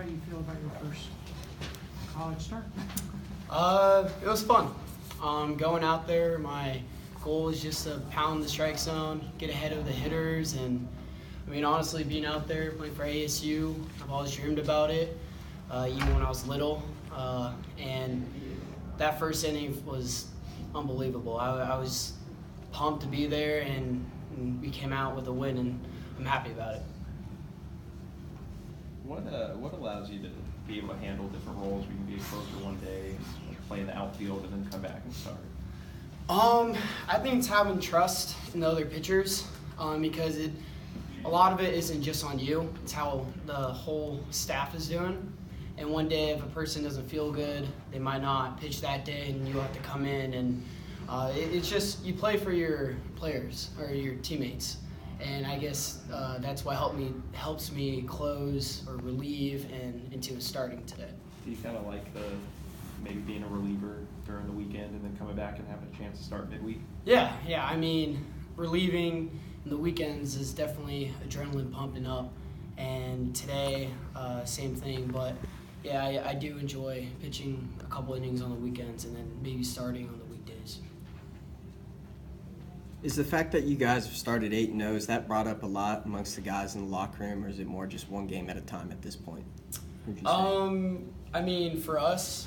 how do you feel about your first college start? It was fun. Going out there, my goal was just to pound the strike zone, get ahead of the hitters, and I mean, honestly, being out there playing for ASU, I've always dreamed about it, even when I was little. And that first inning was unbelievable. I was pumped to be there, and we came out with a win, and I'm happy about it. What allows you to be able to handle different roles? We can be a closer one day, play in the outfield, and then come back and start. I think it's having trust in the other pitchers, because a lot of it isn't just on you. It's how the whole staff is doing. And one day, if a person doesn't feel good, they might not pitch that day, and you have to come in. And it's just you play for your players or your teammates. And I guess that's what helps me close or relieve and into starting today. Do you kind of like maybe being a reliever during the weekend and then coming back and having a chance to start midweek? Yeah. I mean, relieving in the weekends is definitely adrenaline pumping up. And today, same thing. But yeah, I do enjoy pitching a couple innings on the weekends and then maybe starting on the weekdays. Is the fact that you guys have started 8-0, is that brought up a lot amongst the guys in the locker room, or is it more just one game at a time at this point? I mean, for us,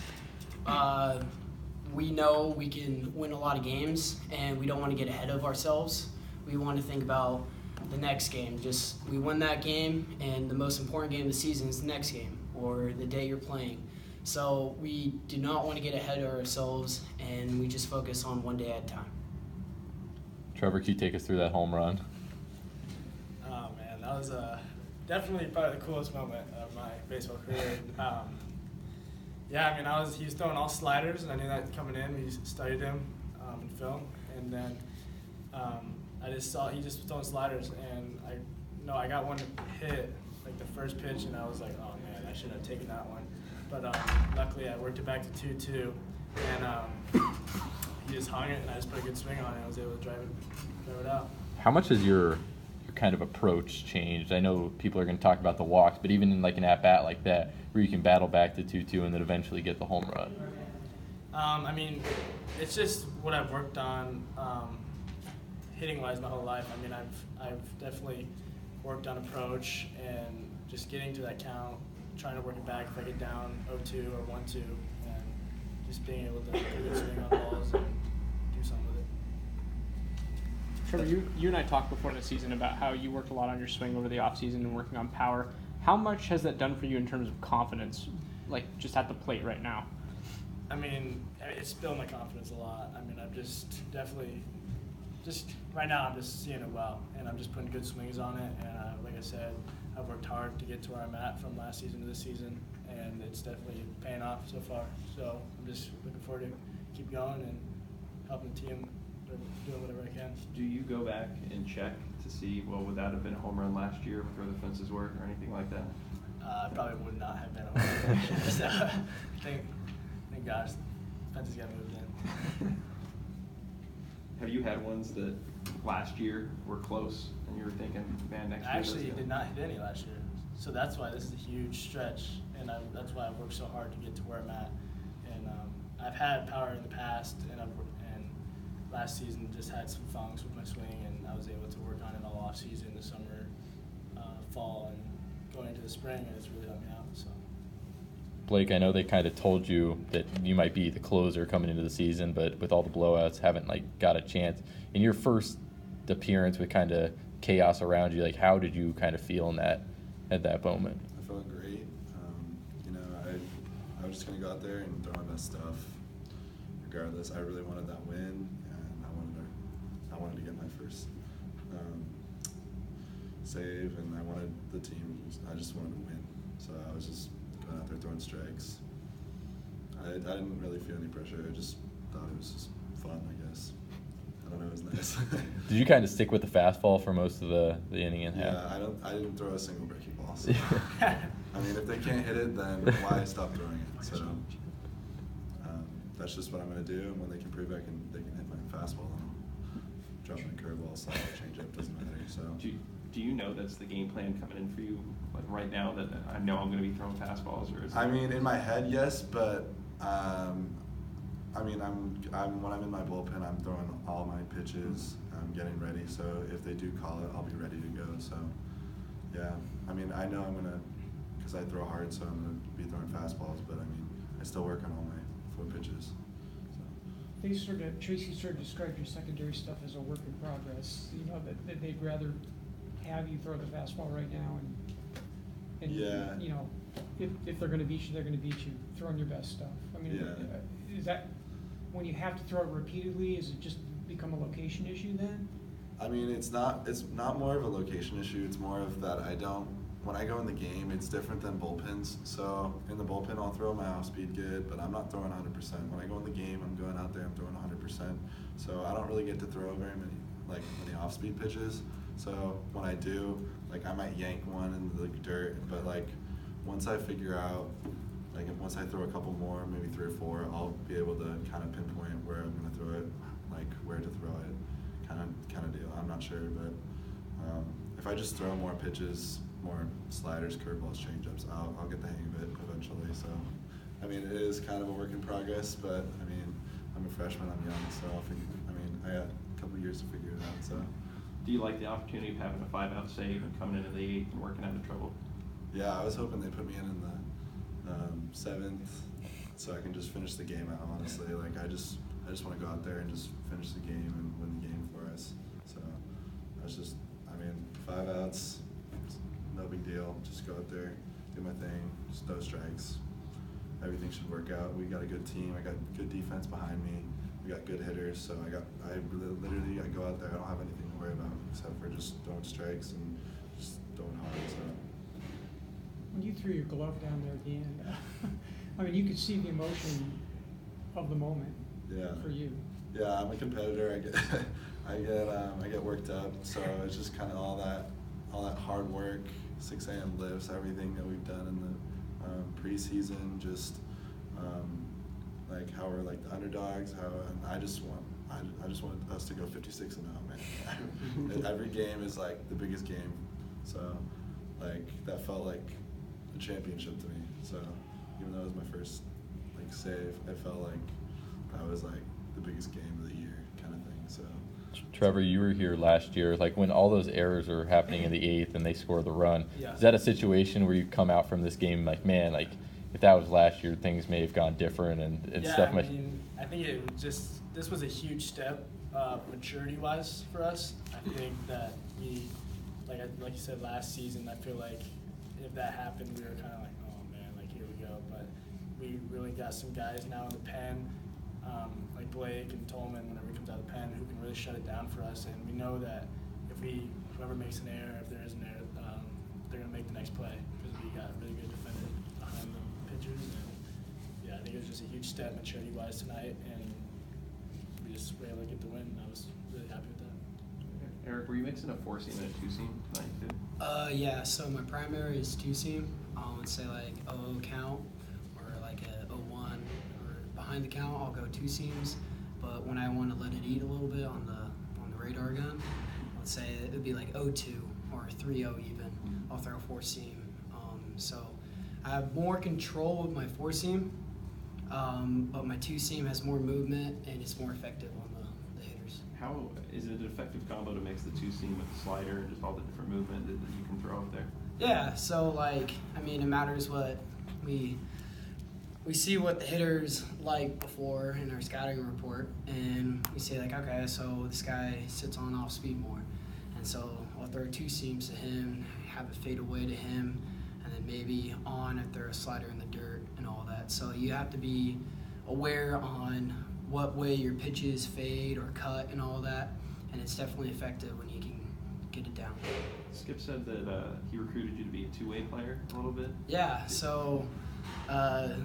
we know we can win a lot of games, and we don't want to get ahead of ourselves. We want to think about the next game. Just we win that game, and the most important game of the season is the next game or the day you're playing. So we do not want to get ahead of ourselves, and we just focus on one day at a time. Trevor, can you take us through that home run? Oh man, that was definitely probably the coolest moment of my baseball career. Yeah, I mean, he was throwing all sliders, and I knew that coming in. We studied him in film, and then I just saw he just was throwing sliders, and I got one to hit like the first pitch, and I was like, oh man, I should have taken that one. But luckily, I worked it back to 2-2, and he just hung it, and I just put a good swing on it. I was able to drive it out. How much has your kind of approach changed? I know people are going to talk about the walks, but even in like an at-bat like that, where you can battle back to 2-2 and then eventually get the home run. I mean, it's just what I've worked on hitting-wise my whole life. I mean, I've definitely worked on approach and just getting to that count, trying to work it back if I get down 0-2 or 1-2, and just being able to put a good swing on balls and do something with it. Trevor, you and I talked before the season about how you worked a lot on your swing over the offseason and working on power. How much has that done for you in terms of confidence, like just at the plate right now? I mean, it's built my confidence a lot. I mean, I'm just definitely, right now I'm just seeing it well, and I'm just putting good swings on it. And like I said, I've worked hard to get to where I'm at from last season to this season, and it's definitely paying off so far. So I'm just looking forward to keep going and helping the team, doing whatever I can. Do you go back and check to see, well, would that have been a home run last year with where the fences were or anything like that? Probably would not have been a home run last year. So thank gosh, fences got moved in. Have you had ones that last year were close and you were thinking, man, next year? I actually did not hit any last year. So that's why this is a huge stretch, and that's why I've worked so hard to get to where I'm at. And I've had power in the past, and last season just had some funks with my swing, and I was able to work on it all off season, the summer, fall, and going into the spring, and it's really helped me out. So. Blake, I know they kind of told you that you might be the closer coming into the season, but with all the blowouts, haven't got a chance. In your first appearance with kind of chaos around you, how did you kind of feel at that moment? I felt great. I was just gonna go out there and throw my best stuff. Regardless, I really wanted that win, and I wanted to get my first save, and I wanted the team. I just wanted to win, so I was just going out there throwing strikes. I didn't really feel any pressure. I just thought it was just fun, I guess. I don't know, it was nice. Did you kind of stick with the fastball for most of the inning and half? Yeah, I didn't throw a single breaking ball. So. I mean, if they can't hit it, then why stop throwing it? So that's just what I'm going to do, and when they can prove they can hit my fastball, then I'll drop my curveball, slider, change up, doesn't matter. So. Do do you know that's the game plan coming in for you, like right now, that I know I'm going to be throwing fastballs, or is it... I mean, in my head, yes, but I mean, I'm when I'm in my bullpen, I'm throwing all my pitches. I'm getting ready, so if they do call it, I'll be ready to go. So, yeah, I mean, I know I'm gonna, because I throw hard, so I'm gonna be throwing fastballs. But I mean, I still work on all my 4 pitches. So. Tracy sort of described your secondary stuff as a work in progress. You know, that they'd rather have you throw the fastball right now, and Yeah. you know, if they're going to beat you, they're going to beat you. Throwing your best stuff. I mean, Yeah. is that when you have to throw it repeatedly? Is it just become a location issue then? I mean, it's not more of a location issue. It's more of that when I go in the game, it's different than bullpens. So in the bullpen, I'll throw my off-speed good, but I'm not throwing 100%. When I go in the game, I'm going out there, I'm throwing 100%. So I don't really get to throw very many off-speed pitches. So when I do, like, I might yank one in the dirt, but like once I figure out, like once I throw a couple more, maybe 3 or 4, I'll be able to kind of pinpoint where I'm going to throw it, like where to throw it, kind of deal. I'm not sure, but if I just throw more pitches, more sliders, curveballs, changeups, I'll get the hang of it eventually. So, I mean, it is kind of a work in progress, but I mean, I'm a freshman, I'm young, so I got a couple years to figure it out. So. Do you like the opportunity of having a 5-out save and coming into the 8th and working out of trouble? Yeah, I was hoping they put me in the 7th, so I can just finish the game out. Honestly, like I just want to go out there and just finish the game and win the game for us. So I mean, 5 outs, no big deal. Just go out there, do my thing, just throw strikes. Everything should work out. We got a good team. I got good defense behind me. We got good hitters. So I literally go out there. I don't have anything to worry about except for just throwing strikes and just throwing hard. So. When you threw your glove down there at the end, I mean, you could see the emotion of the moment. Yeah. For you. Yeah, I'm a competitor. I get worked up. So it's just kind of all that hard work, 6 a.m. lifts, everything that we've done in the preseason. Just like how we're like the underdogs. And I just want us to go 56-0, man. Every game is like the biggest game. So like that felt like a championship to me. So even though it was my first like save, I felt like that was like the biggest game of the year kind of thing. So Trevor, you were here last year, like when all those errors are happening in the 8th and they score the run. Yeah. Is that a situation where you come out from this game like, man, like if that was last year, things may have gone different and stuff? I mean, I think it was this was a huge step maturity-wise for us. I think that we, like you said last season, I feel like if that happened, we were kind of like, oh man, like here we go. But we really got some guys now in the pen, like Blake and Tolman, whenever he comes out of the pen, who can really shut it down for us. And we know that if whoever makes an error, if there is an error, they're going to make the next play because we got a really good defender behind the pitchers. And yeah, I think it was just a huge step maturity-wise tonight, and we just were able to get the win, and I was really happy with that. Eric, were you mixing a 4-seam and a 2-seam tonight too? Yeah, so my primary is 2-seam. Let's say like 0 count or like a 0-1 or behind the count, I'll go 2 seams. But when I want to let it eat a little bit on the radar gun, let's say it would be like 0-2 or 3-0 even, I'll throw 4-seam. So I have more control with my 4-seam, but my 2-seam has more movement and it's more effective on the hitters. How is it an effective combo to mix the 2-seam with the slider and just all the different movement that you can throw up there? Yeah, so like, I mean, it matters what we see what the hitters like before in our scouting report, and we say like, okay, so this guy sits on off speed more, and so I'll throw 2 seams to him, have it fade away to him, and then maybe on if they're a slider in the dirt and all that. So you have to be aware on what way your pitches fade or cut and all that, and it's definitely effective when you can get it down. Skip said that he recruited you to be a 2-way player a little bit. Yeah, so a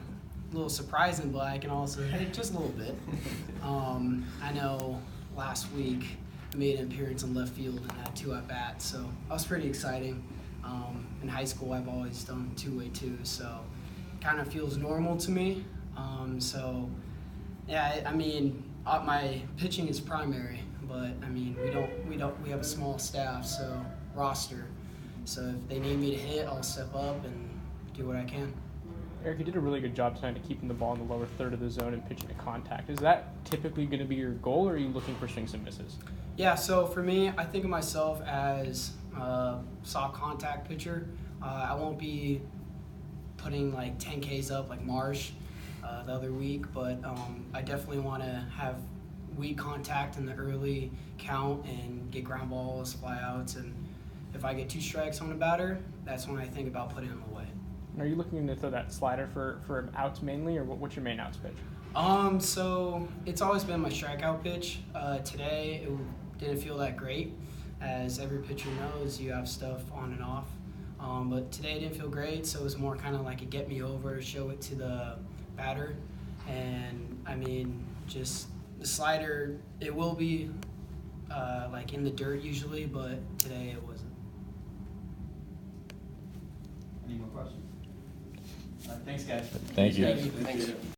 little surprising, but I can also just a little bit. I know last week I made an appearance in left field and had 2 at-bats, so that was pretty exciting. In high school, I've always done 2-way too, so it kind of feels normal to me. So yeah, I mean, my pitching is primary, but I mean, we have a small staff, so roster. So if they need me to hit, I'll step up and do what I can. Eric, you did a really good job tonight of keeping the ball in the lower third of the zone and pitching to contact. Is that typically going to be your goal, or are you looking for swings and misses? Yeah, so for me, I think of myself as a soft contact pitcher. I won't be putting like 10 Ks up like Marsh the other week, but I definitely want to have weak contact in the early count and get ground balls, fly outs, and if I get 2 strikes on a batter, that's when I think about putting them away. Are you looking to throw that slider for outs mainly, or what's your main outs pitch? So it's always been my strikeout pitch. Today it didn't feel that great. As every pitcher knows, you have stuff on and off. But today it didn't feel great, so it was more kind of like a get me over, show it to the batter. And I mean, just the slider, it will be like in the dirt usually, but today it wasn't. Any more questions? Thanks, guys. Thank you. Thank you.